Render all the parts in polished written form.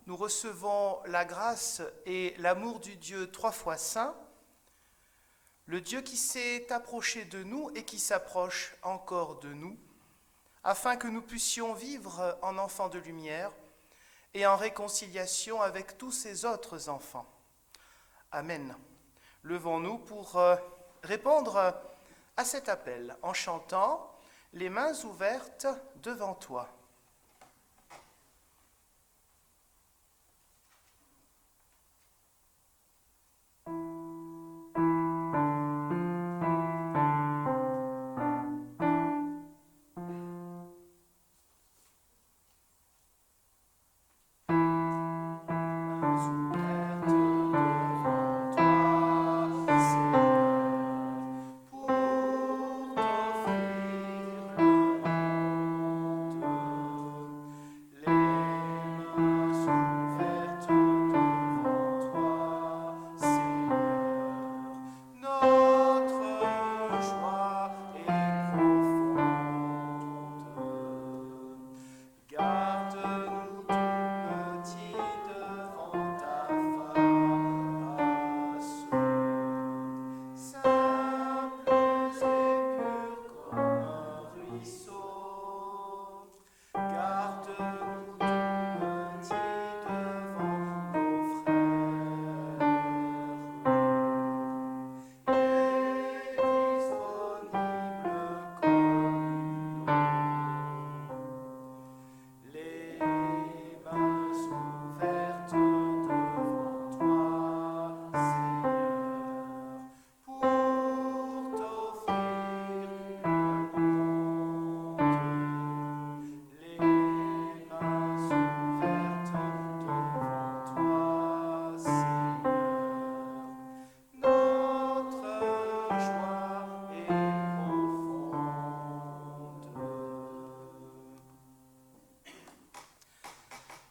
nous recevons la grâce et l'amour du Dieu trois fois saint, le Dieu qui s'est approché de nous et qui s'approche encore de nous, afin que nous puissions vivre en enfants de lumière et en réconciliation avec tous ces autres enfants. Amen. Levons-nous pour répondre à cet appel en chantant « Les mains ouvertes devant toi ».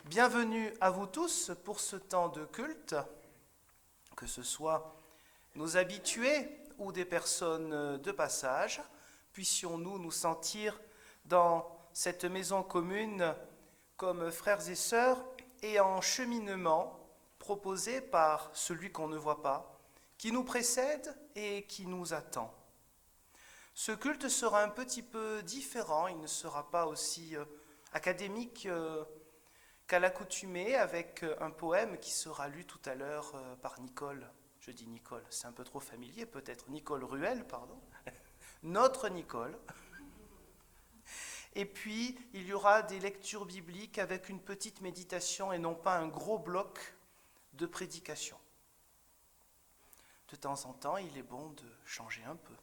Bienvenue à vous tous pour ce temps de culte, que ce soit nos habitués ou des personnes de passage, puissions-nous nous sentir dans cette maison commune comme frères et sœurs et en cheminement proposé par celui qu'on ne voit pas, qui nous précède et qui nous attend. Ce culte sera un petit peu différent, il ne sera pas aussi académique qu'à l'accoutumée, avec un poème qui sera lu tout à l'heure par Nicole. Je dis Nicole, c'est un peu trop familier peut-être. Nicole Ruel, pardon. Notre Nicole. Et puis, il y aura des lectures bibliques avec une petite méditation et non pas un gros bloc de prédication. De temps en temps, il est bon de changer un peu.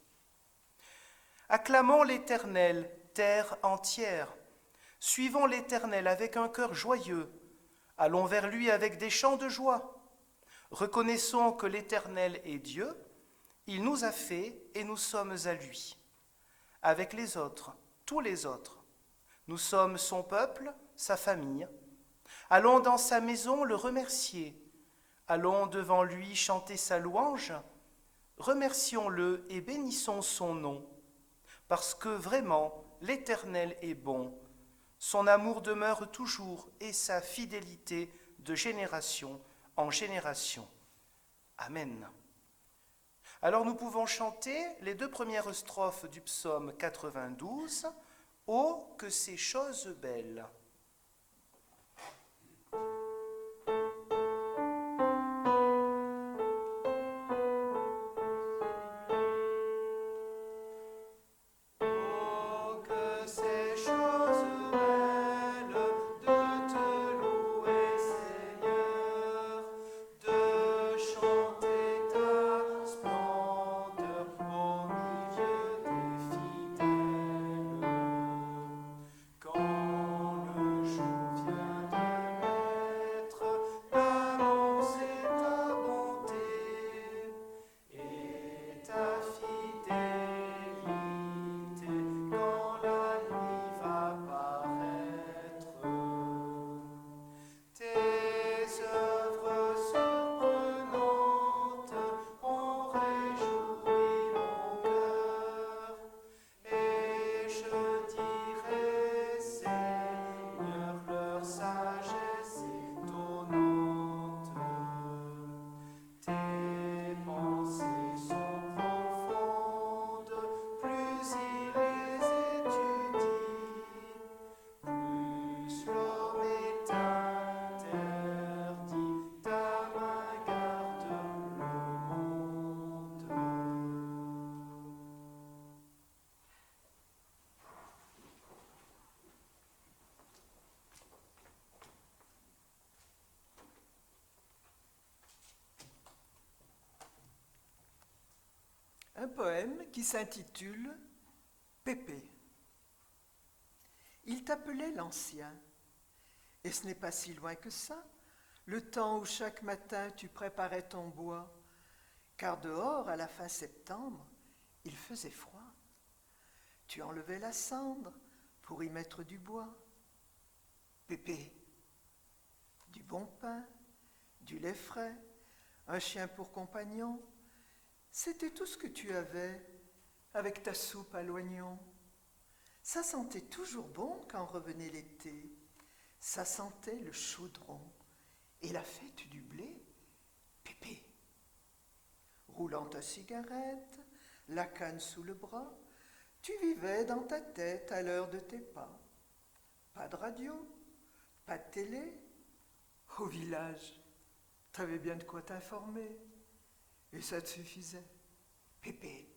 Acclamons l'Éternel, terre entière. Suivons l'Éternel avec un cœur joyeux. Allons vers lui avec des chants de joie. Reconnaissons que l'Éternel est Dieu. Il nous a fait et nous sommes à lui. Avec les autres, tous les autres, nous sommes son peuple, sa famille. Allons dans sa maison le remercier. Allons devant lui chanter sa louange. Remercions-le et bénissons son nom. Parce que vraiment, l'Éternel est bon. Son amour demeure toujours et sa fidélité de génération en génération. Amen. Alors nous pouvons chanter les deux premières strophes du psaume 92. « Oh, que ces choses belles !» Quand un poème qui s'intitule Pépé. Il t'appelait l'ancien, et ce n'est pas si loin que ça, le temps où chaque matin tu préparais ton bois, car dehors, à la fin septembre, il faisait froid. Tu enlevais la cendre pour y mettre du bois. Pépé, du bon pain, du lait frais, un chien pour compagnon, c'était tout ce que tu avais avec ta soupe à l'oignon. Ça sentait toujours bon quand revenait l'été. Ça sentait le chaudron et la fête du blé. Pépé, roulant ta cigarette, la canne sous le bras, tu vivais dans ta tête à l'heure de tes pas. Pas de radio, pas de télé. Au village, t'avais bien de quoi t'informer. Et ça te suffisait. Pépé,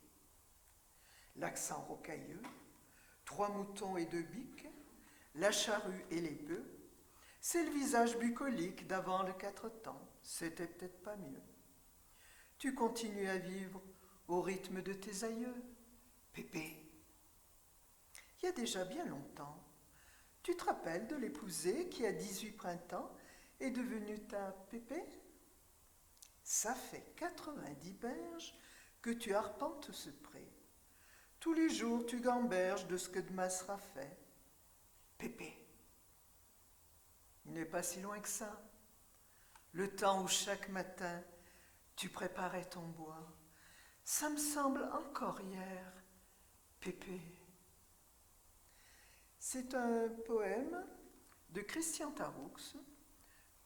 l'accent rocailleux, 3 moutons et 2 biques, la charrue et les bœufs, c'est le visage bucolique d'avant le 4 temps, c'était peut-être pas mieux. Tu continues à vivre au rythme de tes aïeux. Pépé, il y a déjà bien longtemps, tu te rappelles de l'épouser qui, à 18 printemps, est devenue ta Pépé? Ça fait 90 berges que tu arpentes ce pré. Tous les jours tu gamberges de ce que demain sera fait. Pépé, il n'est pas si loin que ça. Le temps où chaque matin tu préparais ton bois, ça me semble encore hier, Pépé. C'est un poème de Christian Taroux,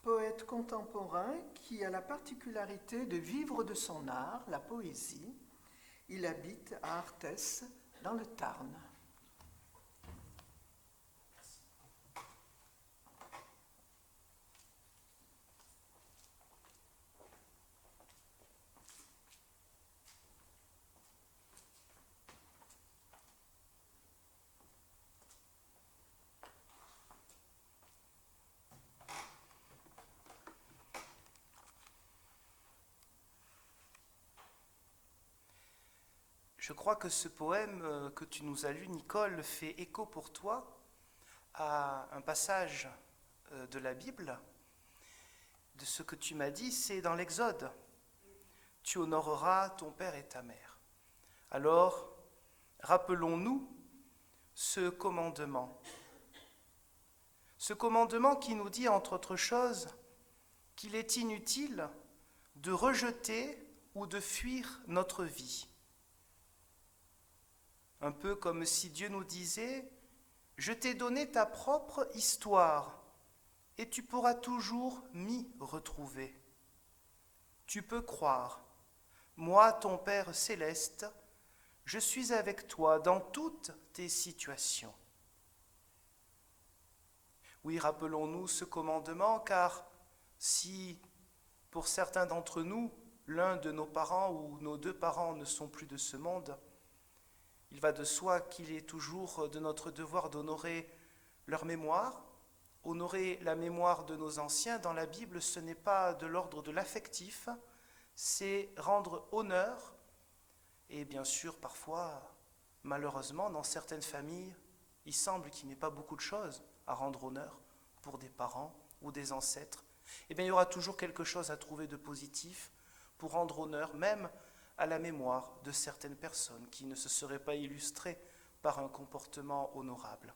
poète contemporain qui a la particularité de vivre de son art, la poésie. Il habite à Arthès, dans le Tarn. Je crois que ce poème que tu nous as lu, Nicole, fait écho pour toi à un passage de la Bible. De ce que tu m'as dit, c'est dans l'Exode. Tu honoreras ton père et ta mère. Alors, rappelons-nous ce commandement. Ce commandement qui nous dit, entre autres choses, qu'il est inutile de rejeter ou de fuir notre vie. Un peu comme si Dieu nous disait « Je t'ai donné ta propre histoire et tu pourras toujours m'y retrouver. Tu peux croire, moi, ton Père céleste, je suis avec toi dans toutes tes situations. » Oui, rappelons-nous ce commandement, car si, pour certains d'entre nous, l'un de nos parents ou nos 2 parents ne sont plus de ce monde, il va de soi qu'il est toujours de notre devoir d'honorer leur mémoire. Honorer la mémoire de nos anciens dans la Bible, ce n'est pas de l'ordre de l'affectif, c'est rendre honneur. Et bien sûr, parfois, malheureusement, dans certaines familles, il semble qu'il n'y ait pas beaucoup de choses à rendre honneur pour des parents ou des ancêtres. Eh bien, il y aura toujours quelque chose à trouver de positif pour rendre honneur, même à la mémoire de certaines personnes qui ne se seraient pas illustrées par un comportement honorable.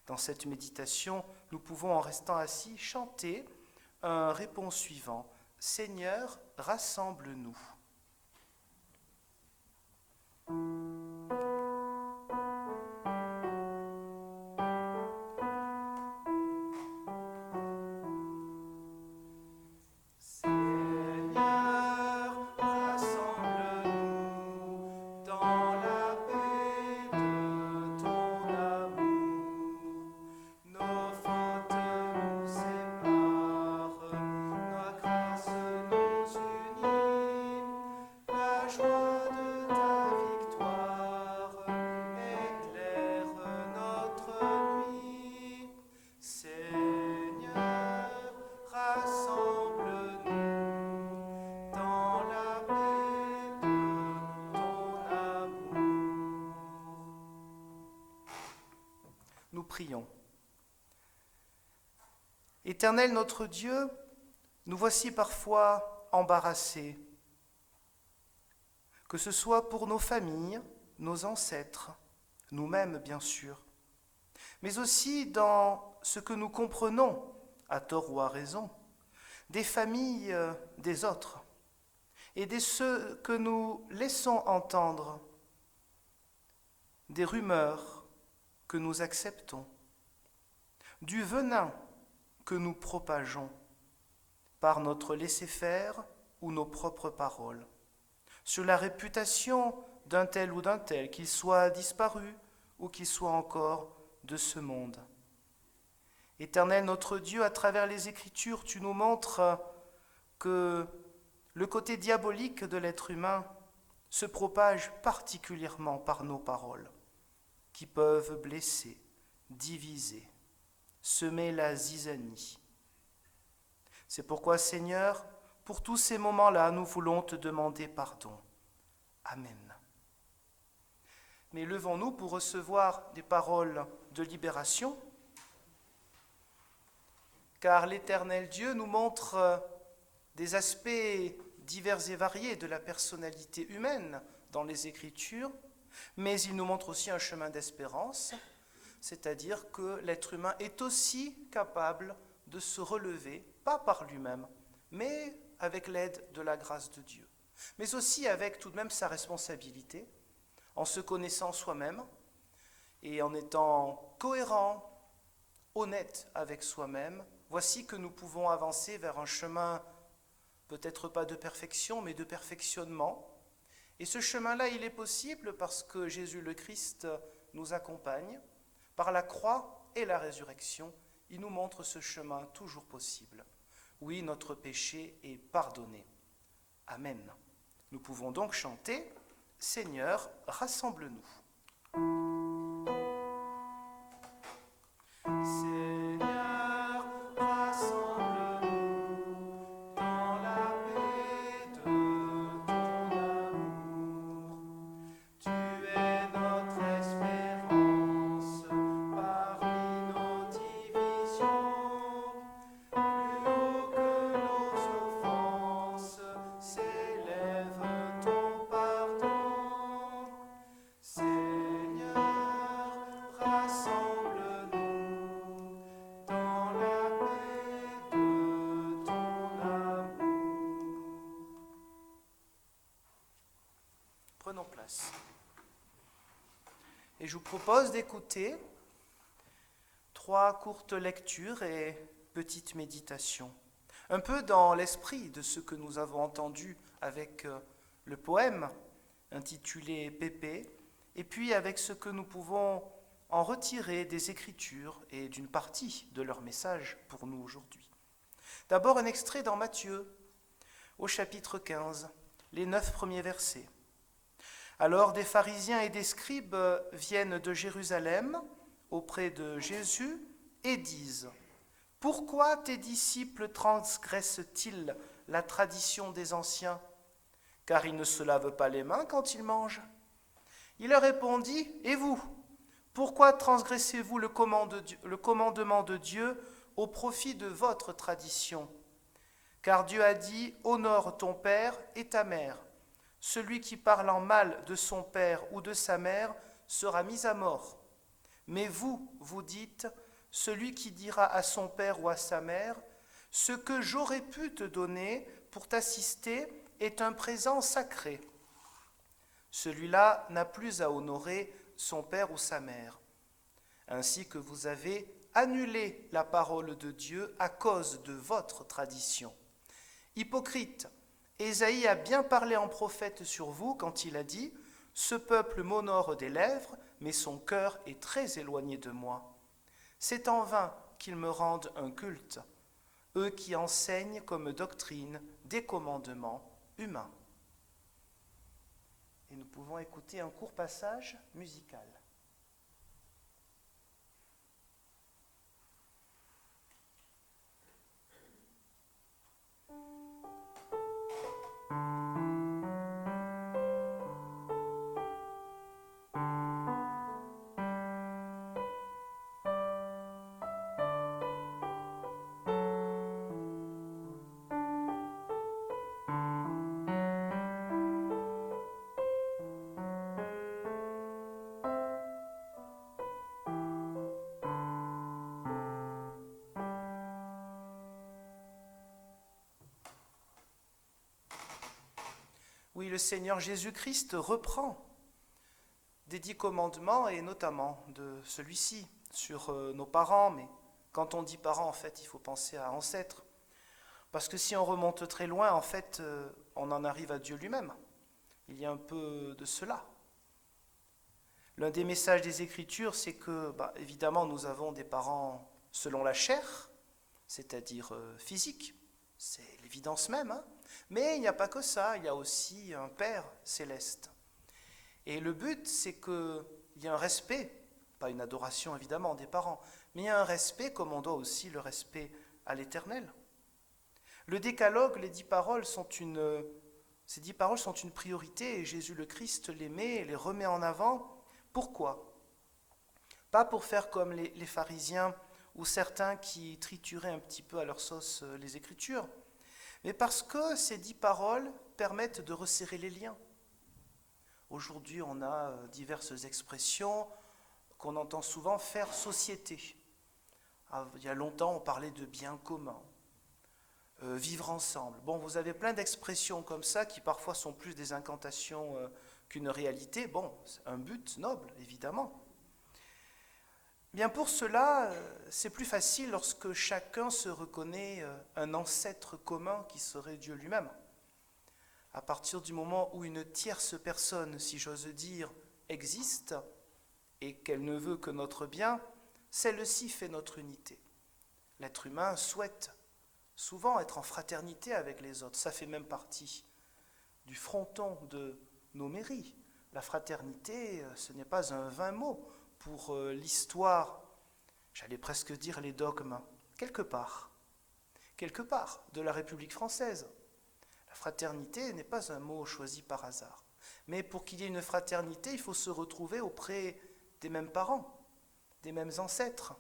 Dans cette méditation, nous pouvons, en restant assis, chanter un répons suivant. Seigneur, rassemble-nous. Prions. Éternel notre Dieu, nous voici parfois embarrassés, que ce soit pour nos familles, nos ancêtres, nous-mêmes bien sûr, mais aussi dans ce que nous comprenons, à tort ou à raison, des familles des autres et de ceux que nous laissons entendre, des rumeurs que nous acceptons, du venin que nous propageons par notre laisser-faire ou nos propres paroles, sur la réputation d'un tel ou d'un tel, qu'il soit disparu ou qu'il soit encore de ce monde. Éternel notre Dieu, à travers les Écritures, tu nous montres que le côté diabolique de l'être humain se propage particulièrement par nos paroles, qui peuvent blesser, diviser, semer la zizanie. C'est pourquoi, Seigneur, pour tous ces moments-là, nous voulons te demander pardon. Amen. Mais levons-nous pour recevoir des paroles de libération, car l'Éternel Dieu nous montre des aspects divers et variés de la personnalité humaine dans les Écritures, mais il nous montre aussi un chemin d'espérance, c'est-à-dire que l'être humain est aussi capable de se relever, pas par lui-même, mais avec l'aide de la grâce de Dieu, mais aussi avec tout de même sa responsabilité, en se connaissant soi-même et en étant cohérent, honnête avec soi-même. Voici que nous pouvons avancer vers un chemin, peut-être pas de perfection, mais de perfectionnement. Et ce chemin-là, il est possible parce que Jésus le Christ nous accompagne. Par la croix et la résurrection, il nous montre ce chemin toujours possible. Oui, notre péché est pardonné. Amen. Nous pouvons donc chanter « Seigneur, rassemble-nous ». Seigneur, rassemble-nous dans la paix de ton amour. Tu es notre espérance parmi nos divisions. Plus haut que nos offenses s'élève ton pardon. Seigneur, rassemble-nous dans la paix de ton amour. Prenons place. Et je vous propose d'écouter 3 courtes lectures et petites méditations, un peu dans l'esprit de ce que nous avons entendu avec le poème intitulé Pépé, et puis avec ce que nous pouvons en retirer des Écritures et d'une partie de leur message pour nous aujourd'hui. D'abord un extrait dans Matthieu, au chapitre 15, les 9 premiers versets. Alors des pharisiens et des scribes viennent de Jérusalem auprès de Jésus et disent « Pourquoi tes disciples transgressent-ils la tradition des anciens ? Car ils ne se lavent pas les mains quand ils mangent. » Il leur répondit « Et vous, pourquoi transgressez-vous le commandement de Dieu au profit de votre tradition ? Car Dieu a dit « Honore ton père et ta mère ». Celui qui parle en mal de son père ou de sa mère sera mis à mort. Mais vous, vous dites, celui qui dira à son père ou à sa mère, « Ce que j'aurais pu te donner pour t'assister est un présent sacré. » Celui-là n'a plus à honorer son père ou sa mère. Ainsi que vous avez annulé la parole de Dieu à cause de votre tradition. Hypocrite, Ésaïe a bien parlé en prophète sur vous quand il a dit « Ce peuple m'honore des lèvres, mais son cœur est très éloigné de moi. C'est en vain qu'ils me rendent un culte, eux qui enseignent comme doctrine des commandements humains. » Et nous pouvons écouter un court passage musical. Oui, le Seigneur Jésus-Christ reprend des 10 commandements et notamment de celui-ci sur nos parents, mais quand on dit parents, en fait, il faut penser à ancêtres. Parce que si on remonte très loin, en fait, on en arrive à Dieu lui-même. Il y a un peu de cela. L'un des messages des Écritures, c'est que, évidemment, nous avons des parents selon la chair, c'est-à-dire physique, c'est l'évidence même, hein. Mais il n'y a pas que ça, il y a aussi un Père céleste. Et le but, c'est qu'il y ait un respect, pas une adoration évidemment des parents, mais il y a un respect comme on doit aussi le respect à l'Éternel. Le décalogue, ces 10 paroles sont une priorité et Jésus le Christ les met et les remet en avant. Pourquoi ? Pas pour faire comme les pharisiens ou certains qui trituraient un petit peu à leur sauce les Écritures, mais parce que ces 10 paroles permettent de resserrer les liens. Aujourd'hui, on a diverses expressions qu'on entend souvent faire société. Il y a longtemps, on parlait de bien commun, vivre ensemble. Bon, vous avez plein d'expressions comme ça qui parfois sont plus des incantations qu'une réalité. Bon, c'est un but noble, évidemment. Bien pour cela, c'est plus facile lorsque chacun se reconnaît un ancêtre commun qui serait Dieu lui-même. À partir du moment où une tierce personne, si j'ose dire, existe et qu'elle ne veut que notre bien, celle-ci fait notre unité. L'être humain souhaite souvent être en fraternité avec les autres. Ça fait même partie du fronton de nos mairies. La fraternité, ce n'est pas un vain mot pour l'histoire, j'allais presque dire les dogmes, quelque part de la République française. La fraternité n'est pas un mot choisi par hasard. Mais pour qu'il y ait une fraternité, il faut se retrouver auprès des mêmes parents, des mêmes ancêtres.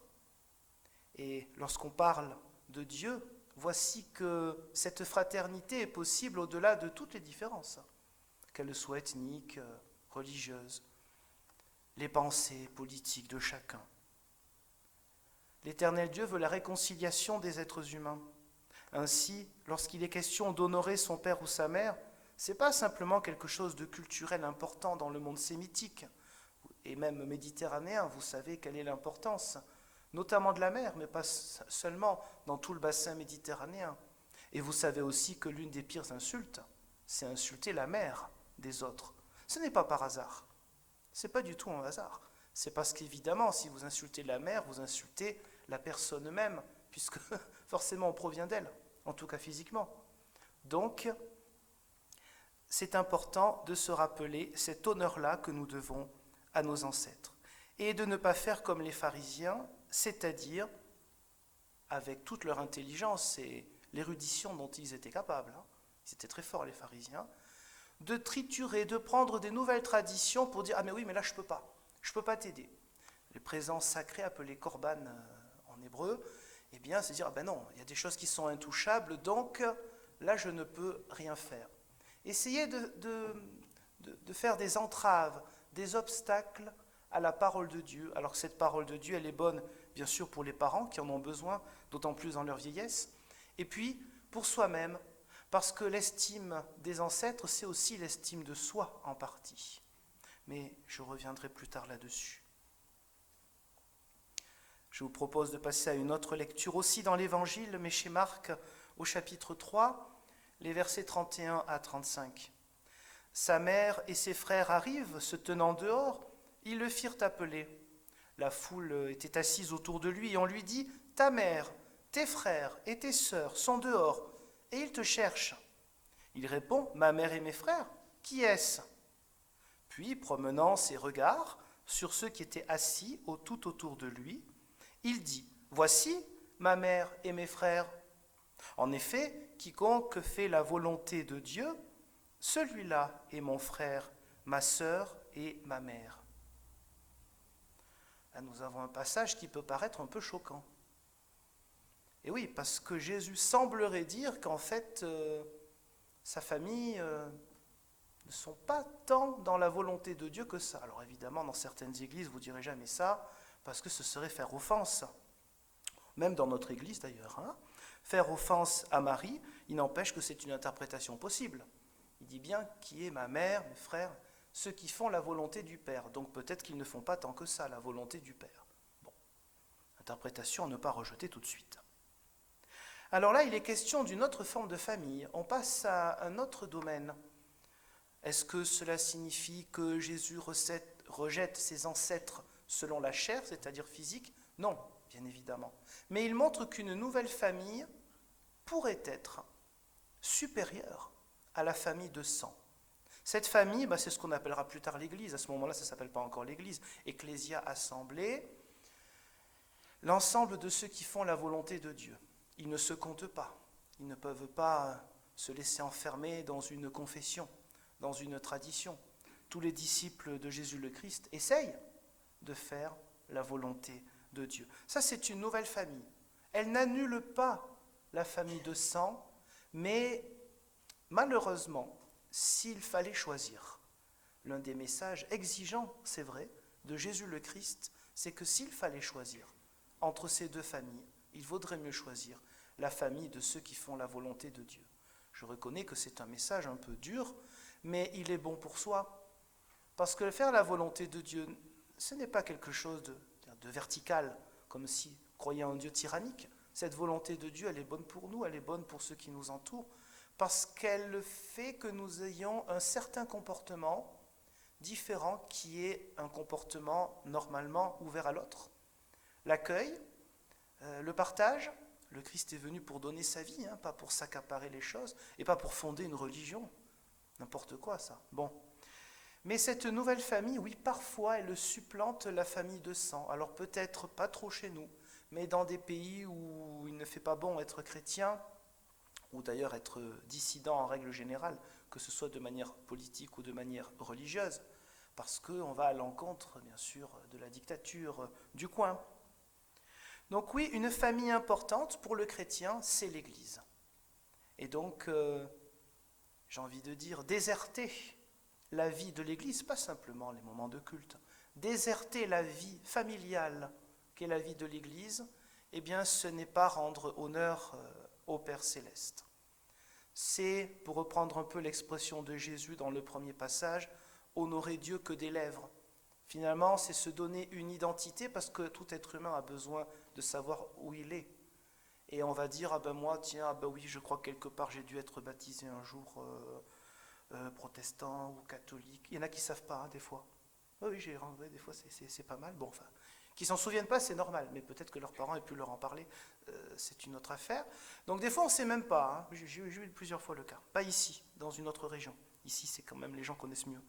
Et lorsqu'on parle de Dieu, voici que cette fraternité est possible au-delà de toutes les différences, qu'elles soient ethniques, religieuses, les pensées politiques de chacun. L'Éternel Dieu veut la réconciliation des êtres humains. Ainsi, lorsqu'il est question d'honorer son père ou sa mère, ce n'est pas simplement quelque chose de culturel important dans le monde sémitique, et même méditerranéen. Vous savez quelle est l'importance, notamment de la mer, mais pas seulement dans tout le bassin méditerranéen. Et vous savez aussi que l'une des pires insultes, c'est insulter la mère des autres. Ce n'est pas par hasard. Ce n'est pas du tout un hasard. C'est parce qu'évidemment, si vous insultez la mère, vous insultez la personne même, puisque forcément on provient d'elle, en tout cas physiquement. Donc, c'est important de se rappeler cet honneur-là que nous devons à nos ancêtres. Et de ne pas faire comme les pharisiens, c'est-à-dire, avec toute leur intelligence et l'érudition dont ils étaient capables, ils étaient très forts les pharisiens, de triturer, de prendre des nouvelles traditions pour dire « Ah mais oui, mais là je peux pas t'aider ». Les présents sacrés appelés korban en hébreu, eh bien c'est dire « Ah ben non, il y a des choses qui sont intouchables, donc là je ne peux rien faire ». Essayez de faire des entraves, des obstacles à la parole de Dieu, alors que cette parole de Dieu, elle est bonne, bien sûr, pour les parents qui en ont besoin, d'autant plus dans leur vieillesse, et puis pour soi-même, parce que l'estime des ancêtres, c'est aussi l'estime de soi en partie. Mais je reviendrai plus tard là-dessus. Je vous propose de passer à une autre lecture aussi dans l'Évangile, mais chez Marc, au chapitre 3, les versets 31 à 35. Sa mère et ses frères arrivent, se tenant dehors, ils le firent appeler. La foule était assise autour de lui et on lui dit « Ta mère, tes frères et tes sœurs sont dehors et ils te cherchent. » Il répond « Ma mère et mes frères, qui est-ce » Puis, promenant ses regards sur ceux qui étaient assis tout autour de lui, il dit « Voici ma mère et mes frères. En effet, quiconque fait la volonté de Dieu, celui-là est mon frère, ma sœur et ma mère. » Là, nous avons un passage qui peut paraître un peu choquant. Et oui, parce que Jésus semblerait dire qu'en fait, sa famille ne sont pas tant dans la volonté de Dieu que ça. Alors évidemment, dans certaines églises, vous ne direz jamais ça, parce que ce serait faire offense. Même dans notre église d'ailleurs. Faire offense à Marie, il n'empêche que c'est une interprétation possible. Il dit bien qui est ma mère, mes frères, ceux qui font la volonté du Père. Donc peut-être qu'ils ne font pas tant que ça, la volonté du Père. Bon, interprétation à ne pas rejeter tout de suite. Alors là, il est question d'une autre forme de famille. On passe à un autre domaine. Est-ce que cela signifie que Jésus rejette ses ancêtres selon la chair, c'est-à-dire physique? Non, bien évidemment. Mais il montre qu'une nouvelle famille pourrait être supérieure à la famille de sang. Cette famille, c'est ce qu'on appellera plus tard l'Église. À ce moment-là, ça ne s'appelle pas encore l'Église. Ecclésia, assemblée, l'ensemble de ceux qui font la volonté de Dieu. Ils ne se comptent pas. Ils ne peuvent pas se laisser enfermer dans une confession, dans une tradition. Tous les disciples de Jésus le Christ essayent de faire la volonté de Dieu. Ça, c'est une nouvelle famille. Elle n'annule pas la famille de sang, mais malheureusement, s'il fallait choisir, l'un des messages exigeants, c'est vrai, de Jésus le Christ, c'est que s'il fallait choisir entre ces deux familles, il vaudrait mieux choisir la famille de ceux qui font la volonté de Dieu. Je reconnais que c'est un message un peu dur, mais il est bon pour soi, parce que faire la volonté de Dieu, ce n'est pas quelque chose de vertical, comme si croyait en Dieu tyrannique. Cette volonté de Dieu, elle est bonne pour nous, elle est bonne pour ceux qui nous entourent, parce qu'elle fait que nous ayons un certain comportement différent qui est un comportement normalement ouvert à l'autre. L'accueil, le partage, le Christ est venu pour donner sa vie, pas pour s'accaparer les choses, et pas pour fonder une religion. N'importe quoi ça. Bon. Mais cette nouvelle famille, oui, parfois elle supplante la famille de sang. Alors peut-être pas trop chez nous, mais dans des pays où il ne fait pas bon être chrétien, ou d'ailleurs être dissident en règle générale, que ce soit de manière politique ou de manière religieuse, parce qu'on va à l'encontre, bien sûr, de la dictature du coin. Donc oui, une famille importante pour le chrétien, c'est l'Église. Et donc, j'ai envie de dire, déserter la vie de l'Église, pas simplement les moments de culte, déserter la vie familiale qu'est la vie de l'Église, eh bien ce n'est pas rendre honneur au Père Céleste. C'est, pour reprendre un peu l'expression de Jésus dans le premier passage, honorer Dieu que des lèvres. Finalement, c'est se donner une identité parce que tout être humain a besoin de savoir où il est. Et on va dire, moi, tiens, oui, je crois que quelque part j'ai dû être baptisé un jour protestant ou catholique. Il y en a qui ne savent pas, des fois. Oui, des fois c'est pas mal. Bon, enfin, qui s'en souviennent pas, c'est normal, mais peut-être que leurs parents aient pu leur en parler, c'est une autre affaire. Donc des fois, on ne sait même pas. J'ai eu plusieurs fois le cas. Pas ici, dans une autre région. Ici, c'est quand même les gens connaissent mieux.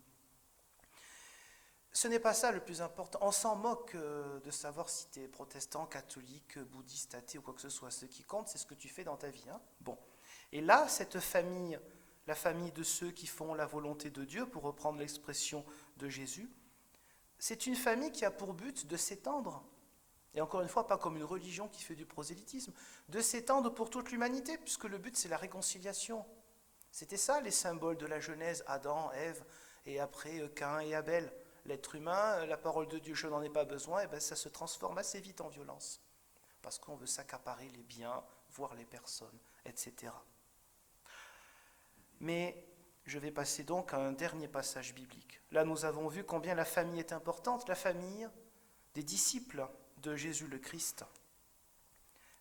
Ce n'est pas ça le plus important. On s'en moque de savoir si tu es protestant, catholique, bouddhiste, athée ou quoi que ce soit. Ce qui compte, c'est ce que tu fais dans ta vie. Bon. Et là, cette famille, la famille de ceux qui font la volonté de Dieu, pour reprendre l'expression de Jésus, c'est une famille qui a pour but de s'étendre, et encore une fois, pas comme une religion qui fait du prosélytisme, de s'étendre pour toute l'humanité, puisque le but c'est la réconciliation. C'était ça les symboles de la Genèse, Adam, Ève, et après Caïn et Abel. L'être humain, la parole de Dieu, je n'en ai pas besoin, et ça se transforme assez vite en violence, parce qu'on veut s'accaparer les biens, voir les personnes, etc. Mais je vais passer donc à un dernier passage biblique. Là, nous avons vu combien la famille est importante, la famille des disciples de Jésus le Christ.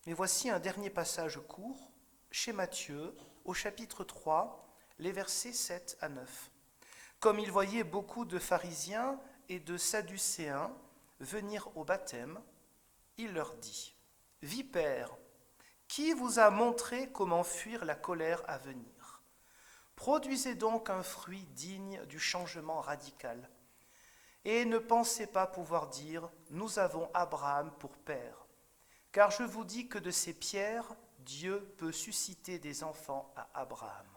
Mais voici un dernier passage court, chez Matthieu, au chapitre 3, les versets 7 à 9. Comme il voyait beaucoup de pharisiens et de sadducéens venir au baptême, il leur dit : « Vipères, qui vous a montré comment fuir la colère à venir ? Produisez donc un fruit digne du changement radical. Et ne pensez pas pouvoir dire : nous avons Abraham pour père. Car je vous dis que de ces pierres, Dieu peut susciter des enfants à Abraham. »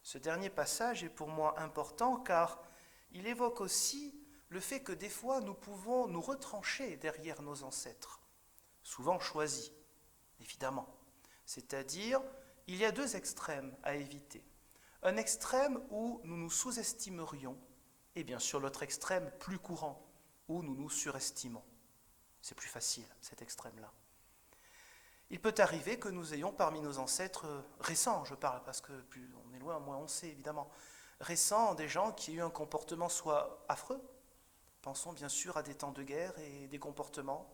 Ce dernier passage est pour moi important car il évoque aussi le fait que des fois nous pouvons nous retrancher derrière nos ancêtres, souvent choisis, évidemment. C'est-à-dire, il y a deux extrêmes à éviter. Un extrême où nous nous sous-estimerions, et bien sûr l'autre extrême plus courant, où nous nous surestimons. C'est plus facile, cet extrême-là. Il peut arriver que nous ayons parmi nos ancêtres récents, je parle parce que plus on est loin, moins on sait évidemment. Récent, des gens qui ont eu un comportement soit affreux, pensons bien sûr à des temps de guerre et des comportements,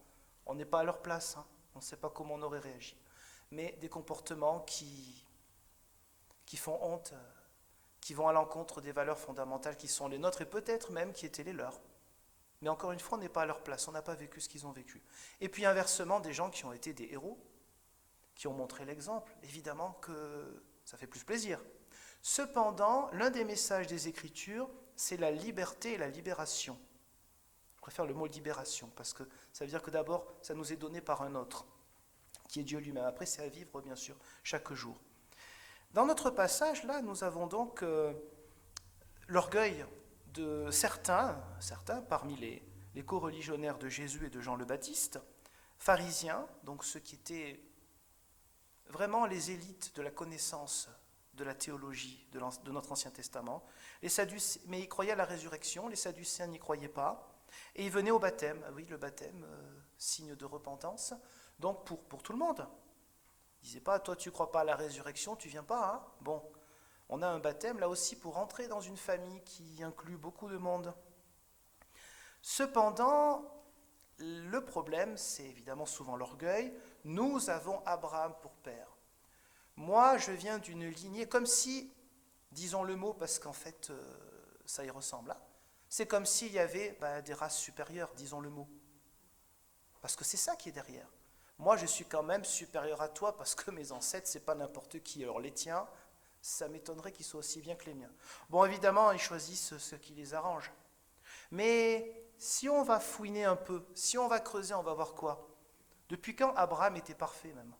on n'est pas à leur place, hein, on ne sait pas comment on aurait réagi, mais des comportements qui font honte, qui vont à l'encontre des valeurs fondamentales qui sont les nôtres et peut-être même qui étaient les leurs. Mais encore une fois, on n'est pas à leur place, on n'a pas vécu ce qu'ils ont vécu. Et puis inversement, des gens qui ont été des héros, qui ont montré l'exemple, évidemment que ça fait plus plaisir. Cependant, l'un des messages des Écritures, c'est la liberté et la libération. Je préfère le mot libération, parce que ça veut dire que d'abord, ça nous est donné par un autre, qui est Dieu lui-même. Après, c'est à vivre, bien sûr, chaque jour. Dans notre passage, là, nous avons donc l'orgueil de certains parmi les co-religionnaires de Jésus et de Jean le Baptiste, pharisiens, donc ceux qui étaient vraiment les élites de la connaissance de la théologie de notre Ancien Testament. Les Sadducéens, mais ils croyaient à la résurrection, les Sadducéens n'y croyaient pas, et ils venaient au baptême. Oui, le baptême, signe de repentance, donc pour tout le monde. Ils ne disaient pas, toi tu ne crois pas à la résurrection, tu ne viens pas, hein? Bon, on a un baptême là aussi pour entrer dans une famille qui inclut beaucoup de monde. Cependant, le problème, c'est évidemment souvent l'orgueil. Nous avons Abraham pour père. Moi, je viens d'une lignée, comme si, disons le mot parce qu'en fait, ça y ressemble, hein, c'est comme s'il y avait des races supérieures, disons le mot. Parce que c'est ça qui est derrière. Moi, je suis quand même supérieur à toi parce que mes ancêtres, c'est pas n'importe qui. Alors les tiens, ça m'étonnerait qu'ils soient aussi bien que les miens. Bon, évidemment, ils choisissent ce qui les arrange. Mais si on va fouiner un peu, si on va creuser, on va voir quoi? Depuis quand Abraham était parfait même?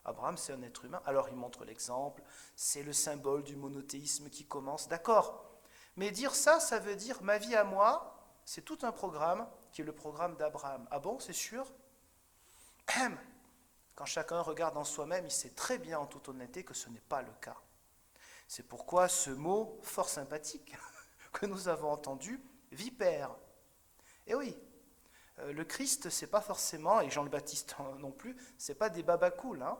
Abraham, c'est un être humain. Alors il montre l'exemple, c'est le symbole du monothéisme qui commence. D'accord. Mais dire ça, ça veut dire ma vie à moi, c'est tout un programme qui est le programme d'Abraham. Ah bon, c'est sûr? Quand chacun regarde en soi-même, il sait très bien en toute honnêteté que ce n'est pas le cas. C'est pourquoi ce mot fort sympathique que nous avons entendu, vipère. Et oui, le Christ, c'est pas forcément, et Jean le Baptiste non plus, c'est pas des babacools, hein.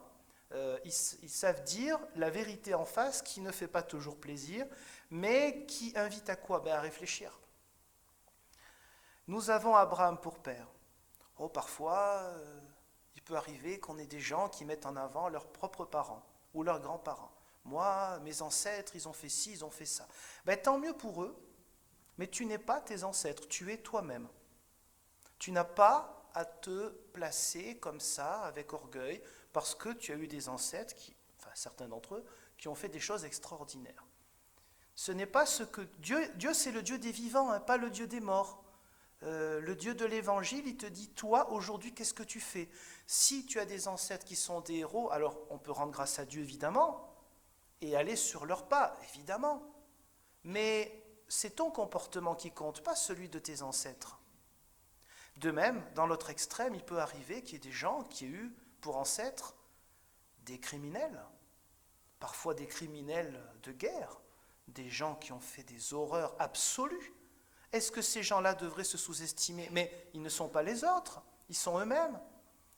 Ils savent dire la vérité en face qui ne fait pas toujours plaisir, mais qui invite à quoi? À réfléchir. Nous avons Abraham pour père. Oh, parfois, il peut arriver qu'on ait des gens qui mettent en avant leurs propres parents ou leurs grands-parents. Moi, mes ancêtres, ils ont fait ci, ils ont fait ça. Tant mieux pour eux, mais tu n'es pas tes ancêtres, tu es toi-même. Tu n'as pas à te placer comme ça, avec orgueil, parce que tu as eu des ancêtres, certains d'entre eux, qui ont fait des choses extraordinaires. Ce n'est pas ce que... Dieu c'est le Dieu des vivants, hein, pas le Dieu des morts. Le Dieu de l'Évangile, il te dit, toi, aujourd'hui, qu'est-ce que tu fais? Si tu as des ancêtres qui sont des héros, alors on peut rendre grâce à Dieu, évidemment, et aller sur leurs pas, évidemment. Mais c'est ton comportement qui compte, pas celui de tes ancêtres. De même, dans l'autre extrême, il peut arriver qu'il y ait des gens qui aient eu pour ancêtres des criminels, parfois des criminels de guerre, des gens qui ont fait des horreurs absolues. Est-ce que ces gens-là devraient se sous-estimer? Mais ils ne sont pas les autres, ils sont eux-mêmes.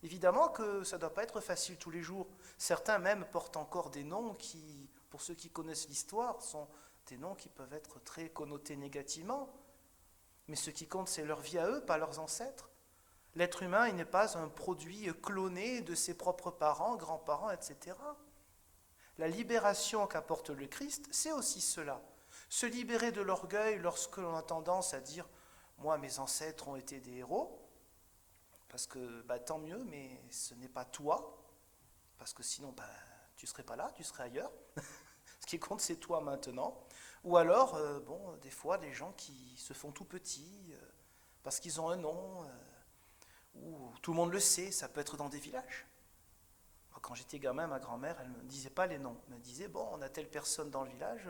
Évidemment que ça ne doit pas être facile tous les jours. Certains même portent encore des noms qui, pour ceux qui connaissent l'histoire, sont des noms qui peuvent être très connotés négativement. Mais ce qui compte, c'est leur vie à eux, pas leurs ancêtres. L'être humain, il n'est pas un produit cloné de ses propres parents, grands-parents, etc. La libération qu'apporte le Christ, c'est aussi cela. Se libérer de l'orgueil lorsque l'on a tendance à dire « moi, mes ancêtres ont été des héros », parce que tant mieux, mais ce n'est pas toi, parce que sinon tu ne serais pas là, tu serais ailleurs. Ce qui compte, c'est toi maintenant. Ou alors, des fois, des gens qui se font tout petits, parce qu'ils ont un nom, ou tout le monde le sait, ça peut être dans des villages. Moi, quand j'étais gamin, ma grand-mère, elle ne me disait pas les noms. Elle me disait, on a telle personne dans le village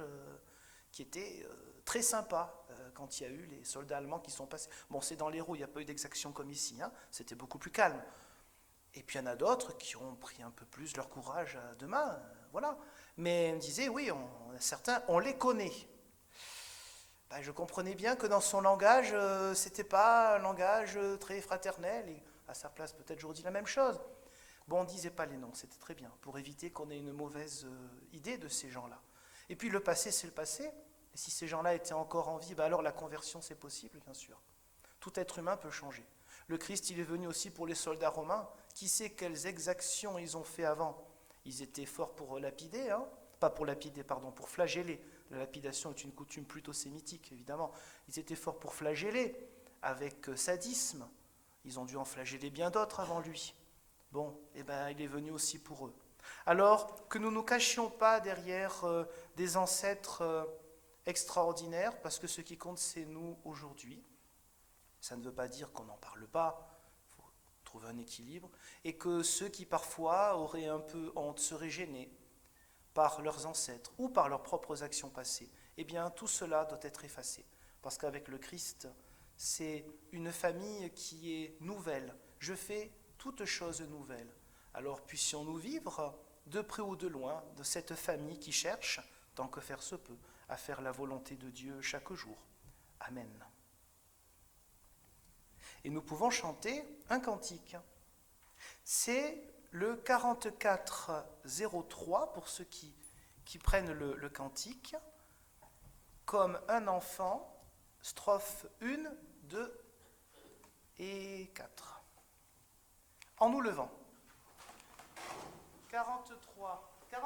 qui était très sympa quand il y a eu les soldats allemands qui sont passés. Bon, c'est dans l'Hérault, il n'y a pas eu d'exaction comme ici, hein, c'était beaucoup plus calme. Et puis il y en a d'autres qui ont pris un peu plus leur courage à deux mains, voilà. Mais elle me disait, oui, certains, on les connaît. Je comprenais bien que dans son langage, c'était pas un langage très fraternel, et à sa place, peut-être j'aurais dit la même chose. On ne disait pas les noms, c'était très bien, pour éviter qu'on ait une mauvaise idée de ces gens-là. Et puis le passé, c'est le passé. Et si ces gens-là étaient encore en vie, alors la conversion, c'est possible, bien sûr. Tout être humain peut changer. Le Christ, il est venu aussi pour les soldats romains. Qui sait quelles exactions ils ont fait avant? Ils étaient forts pour lapider, pas pour lapider, pardon, pour flageller. La lapidation est une coutume plutôt sémitique, évidemment. Ils étaient forts pour flageller, avec sadisme. Ils ont dû en flageller bien d'autres avant lui. Bon, il est venu aussi pour eux. Alors, que nous ne nous cachions pas derrière des ancêtres extraordinaires, parce que ce qui compte, c'est nous aujourd'hui. Ça ne veut pas dire qu'on n'en parle pas, il faut trouver un équilibre, et que ceux qui parfois auraient un peu honte seraient gênés par leurs ancêtres ou par leurs propres actions passées. Eh bien, tout cela doit être effacé, parce qu'avec le Christ, c'est une famille qui est nouvelle. Je fais toutes choses nouvelles. Alors puissions-nous vivre, de près ou de loin, de cette famille qui cherche, tant que faire se peut, à faire la volonté de Dieu chaque jour. Amen. Et nous pouvons chanter un cantique. C'est le 44-03, pour ceux qui prennent le cantique, comme un enfant, strophe 1, 2 et 4. En nous levant. 44-03, 1,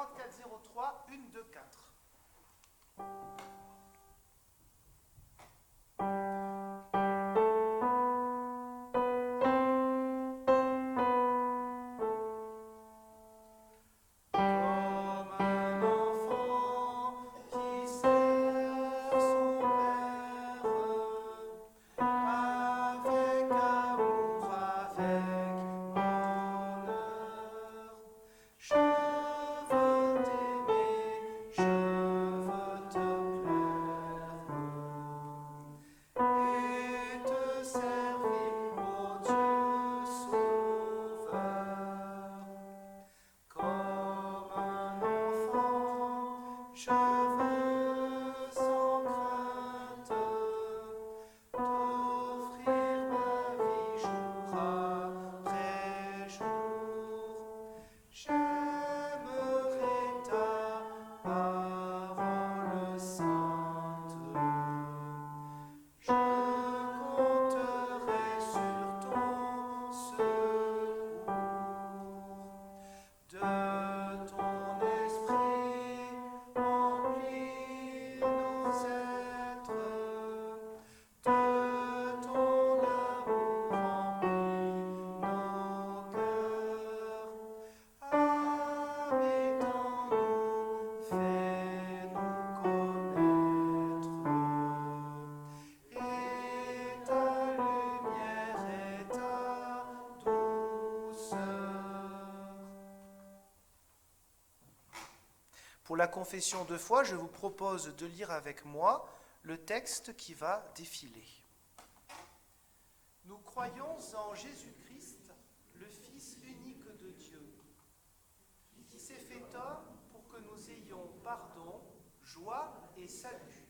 2, 4. Pour la confession de foi, je vous propose de lire avec moi le texte qui va défiler. Nous croyons en Jésus-Christ, le Fils unique de Dieu, qui s'est fait homme pour que nous ayons pardon, joie et salut.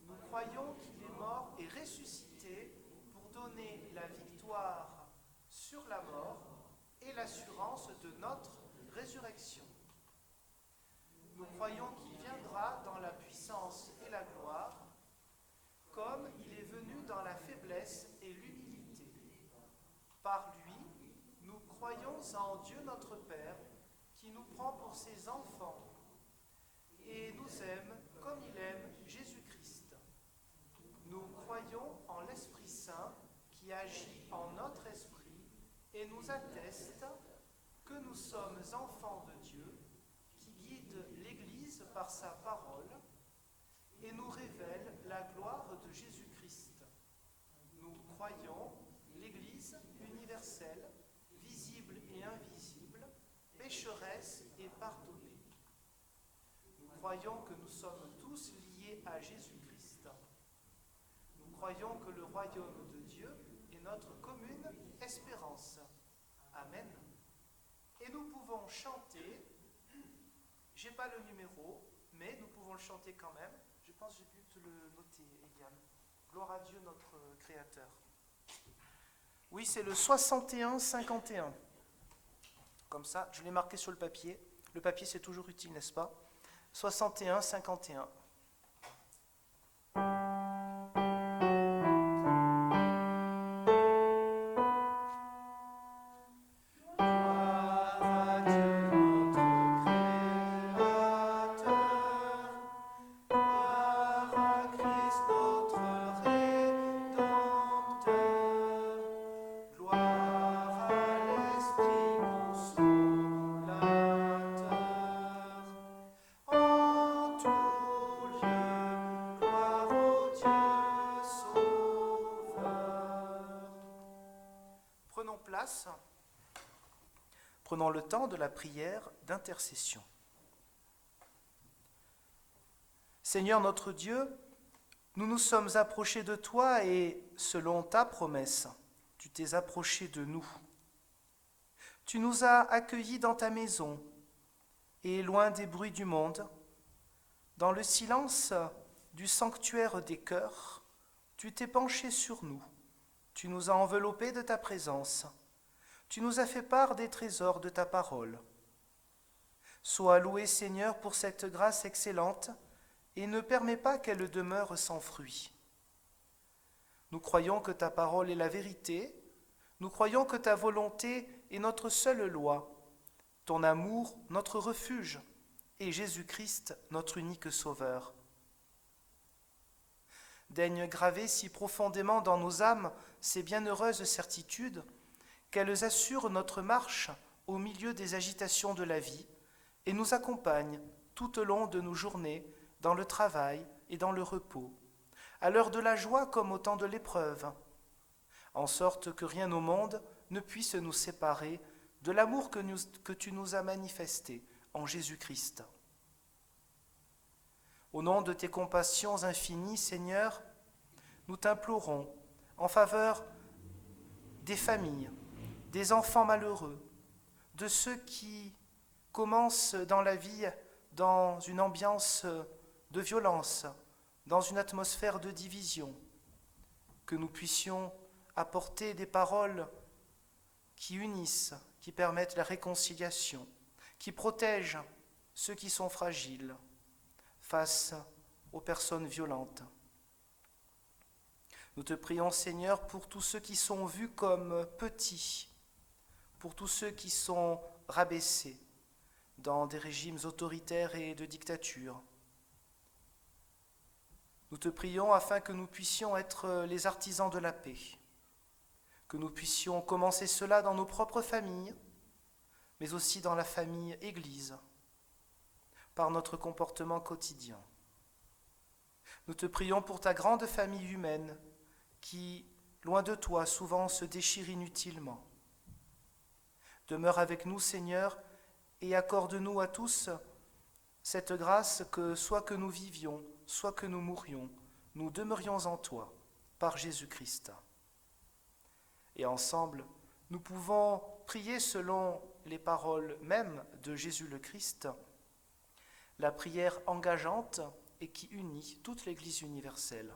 Nous croyons qu'il est mort et ressuscité pour donner la victoire sur la mort et l'assurance de notre résurrection. Nous croyons qu'il viendra dans la puissance et la gloire, comme il est venu dans la faiblesse et l'humilité. Par lui, nous croyons en Dieu notre Père, qui nous prend pour ses enfants et nous aime comme il aime Jésus-Christ. Nous croyons en l'Esprit Saint qui agit en notre esprit et nous atteste que nous sommes enfants de Dieu, qui guide l'Église par sa parole et nous révèle la gloire de Jésus-Christ. Nous croyons l'Église universelle, visible et invisible, pécheresse et pardonnée. Nous croyons que nous sommes tous liés à Jésus-Christ. Nous croyons que le royaume de Dieu est notre commune espérance. Amen. Et nous pouvons chanter, j'ai pas le numéro, mais nous pouvons le chanter quand même. Je pense que j'ai pu te le noter, Eliane. Gloire à Dieu, notre Créateur. Oui, c'est le 61-51. Comme ça, je l'ai marqué sur le papier. Le papier, c'est toujours utile, n'est-ce pas? 61, 51. Prenons place, prenons le temps de la prière d'intercession. Seigneur notre Dieu, nous nous sommes approchés de toi et, selon ta promesse, tu t'es approché de nous. Tu nous as accueillis dans ta maison et, loin des bruits du monde, dans le silence du sanctuaire des cœurs, tu t'es penché sur nous. Tu nous as enveloppés de ta présence. Tu nous as fait part des trésors de ta parole. Sois loué, Seigneur, pour cette grâce excellente et ne permets pas qu'elle demeure sans fruit. Nous croyons que ta parole est la vérité. Nous croyons que ta volonté est notre seule loi, ton amour notre refuge et Jésus-Christ notre unique Sauveur. Daigne graver si profondément dans nos âmes ces bienheureuses certitudes qu'elles assurent notre marche au milieu des agitations de la vie et nous accompagnent tout au long de nos journées dans le travail et dans le repos, à l'heure de la joie comme au temps de l'épreuve, en sorte que rien au monde ne puisse nous séparer de l'amour que tu nous as manifesté en Jésus-Christ. Au nom de tes compassions infinies, Seigneur, nous t'implorons en faveur des familles, des enfants malheureux, de ceux qui commencent dans la vie dans une ambiance de violence, dans une atmosphère de division, que nous puissions apporter des paroles qui unissent, qui permettent la réconciliation, qui protègent ceux qui sont fragiles face aux personnes violentes. Nous te prions, Seigneur, pour tous ceux qui sont vus comme petits, pour tous ceux qui sont rabaissés dans des régimes autoritaires et de dictature. Nous te prions afin que nous puissions être les artisans de la paix, que nous puissions commencer cela dans nos propres familles, mais aussi dans la famille Église, par notre comportement quotidien. Nous te prions pour ta grande famille humaine qui, loin de toi, souvent se déchire inutilement. Demeure avec nous, Seigneur, et accorde-nous à tous cette grâce que, soit que nous vivions, soit que nous mourions, nous demeurions en toi, par Jésus-Christ. Et ensemble, nous pouvons prier selon les paroles mêmes de Jésus le Christ, la prière engageante et qui unit toute l'Église universelle.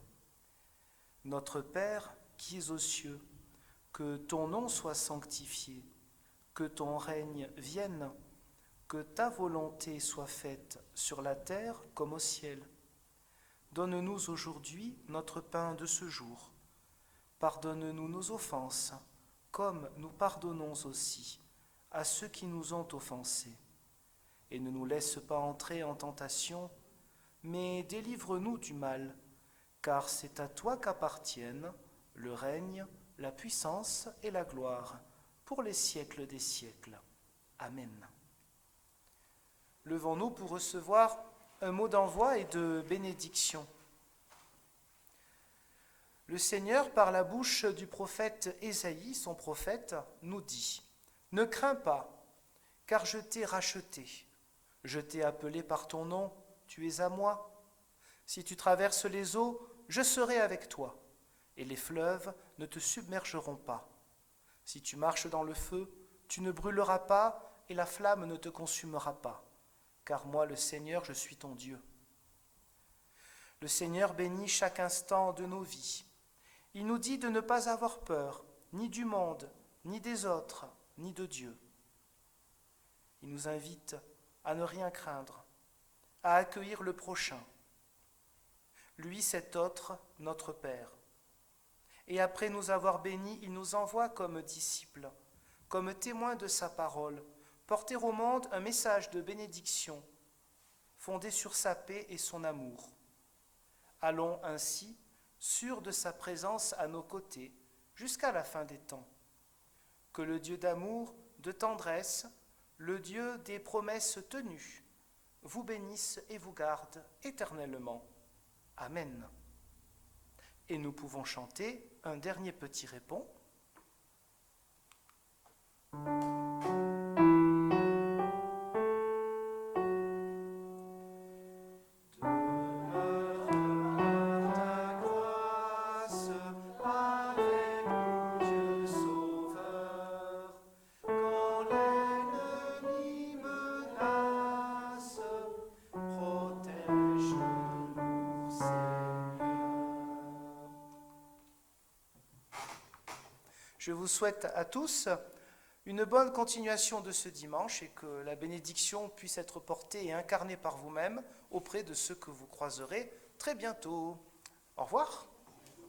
Notre Père qui es aux cieux, que ton nom soit sanctifié, que ton règne vienne, que ta volonté soit faite sur la terre comme au ciel. Donne-nous aujourd'hui notre pain de ce jour. Pardonne-nous nos offenses, comme nous pardonnons aussi à ceux qui nous ont offensés. Et ne nous laisse pas entrer en tentation, mais délivre-nous du mal, car c'est à toi qu'appartiennent le règne, la puissance et la gloire, pour les siècles des siècles. Amen. Levons-nous pour recevoir un mot d'envoi et de bénédiction. Le Seigneur, par la bouche du prophète Ésaïe, son prophète, nous dit « Ne crains pas, car je t'ai racheté. Je t'ai appelé par ton nom, tu es à moi. Si tu traverses les eaux, je serai avec toi, et les fleuves ne te submergeront pas. Si tu marches dans le feu, tu ne brûleras pas, et la flamme ne te consumera pas, car moi, le Seigneur, je suis ton Dieu. » Le Seigneur bénit chaque instant de nos vies. Il nous dit de ne pas avoir peur, ni du monde, ni des autres, ni de Dieu. Il nous invite à ne rien craindre, à accueillir le prochain. Lui, cet autre, notre Père. Et après nous avoir bénis, il nous envoie comme disciples, comme témoins de sa parole, porter au monde un message de bénédiction, fondé sur sa paix et son amour. Allons ainsi, sûrs de sa présence à nos côtés, jusqu'à la fin des temps. Que le Dieu d'amour, de tendresse, le Dieu des promesses tenues, vous bénisse et vous garde éternellement. Amen. Et nous pouvons chanter un dernier petit répond. Je vous souhaite à tous une bonne continuation de ce dimanche et que la bénédiction puisse être portée et incarnée par vous-même auprès de ceux que vous croiserez très bientôt. Au revoir.